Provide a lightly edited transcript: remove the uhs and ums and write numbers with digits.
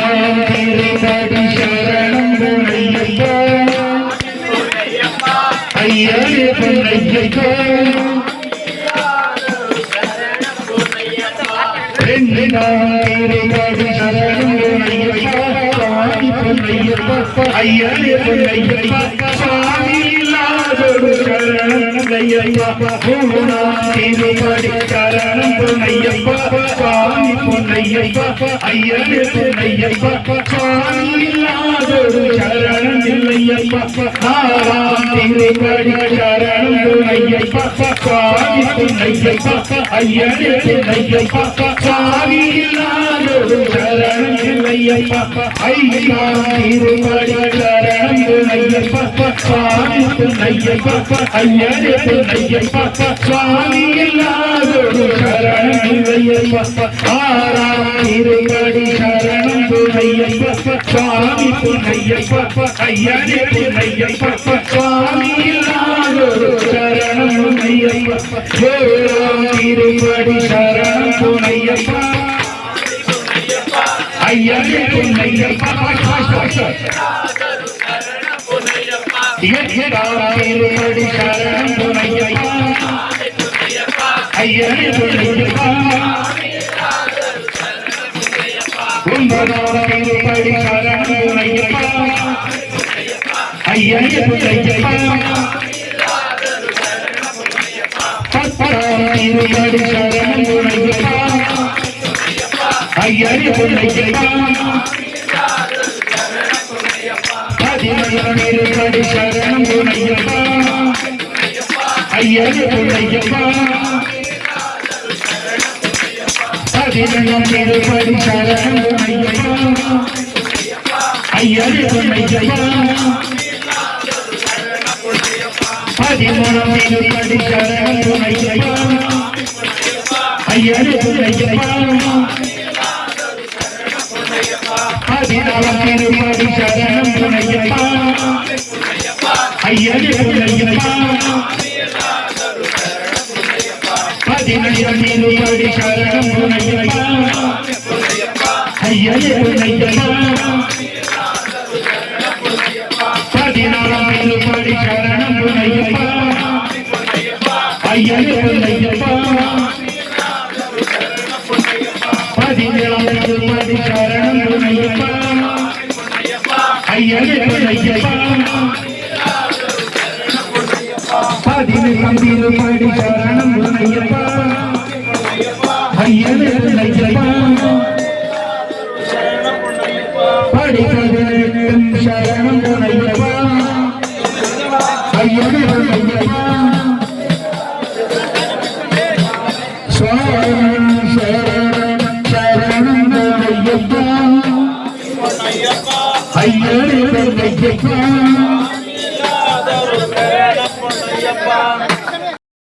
திருப்படி சரணம் பொன்னையப்பா ஐயனே பொன்னையப்பா திருப்படி சரணம் பொன்னையப்பா ஐயனே பொன்னையப்பா சுவாமி இல்லாதொரு சரணம் ஐயப்பா திருப்படி சரணம் பொன்னையப்பா சுவாமி பொன்னையப்பா ஐயனே பொன்னையப்பா சுவாமி இல்லாதொரு சரணம் இல்லையப்பா திருப்படி சரணம் பொன்னையப்பா சுவாமி பொன்னையப்பா ஐயனே பொன்னையப்பா சுவாமி இல்லாதொரு சரணம் இல்லையப்பா ஐயா திருப்படி சரணம் பொன்னையப்பா சுவாமி பொன்னையப்பா ஐயனே பொன்னையப்பா சுவாமி இல்லாதொரு சரணம் இல்லையப்பா திருப்படி சரணம் பொன்னையப்பா சுவாமி பொன்னையப்பா ஐயனே பொன்னையப்பா சுவாமி இல்லாதொரு சரணம் இல்லையப்பா திருப்படி சரணம் பொன்னையப்பா ஐயனே பொன்னையப்பா திருப்படி சரணம் பொன்னையப்பா ஐயனே பொன்னையப்பா திருப்படி சரணம் பொன்னையப்பா ஐயனே பொன்னையப்பா திருப்படி சரணம் பொன்னையப்பா ஐயனே பொன்னையப்பா திருப்படி சரணம் பொன்னையப்பா ஐயனே பொன்னையப்பா திருப்படி சரணம் பொன்னையப்பா ஐயனே பொன்னையப்பா திருப்படி சரணம் பொன்னையப்பா ஐயனே பொன்னையப்பா திருப்படி சரணம் பொன்னையப்பா ஐயனே பொன்னையப்பா திருப்படி சரணம் பொன்னையப்பா ஐயனே பொன்னையப்பா திருப்படி சரணம் பொன்னையப்பா ஐயனே பொன்னையப்பா திருப்படி சரணம் பொன்னையப்பா ஐயனே பொன்னையப்பா திருப்படி சரணம் பொன்னையப்பா ஐயனே பொன்னையப்பா பதினெட்டும் சரணம் பொன்னையப்பா ஐயனே பொன்னையப்பா சுவாமி சரணம் பொன்னையப்பா ஐயனே பொன்னையப்பா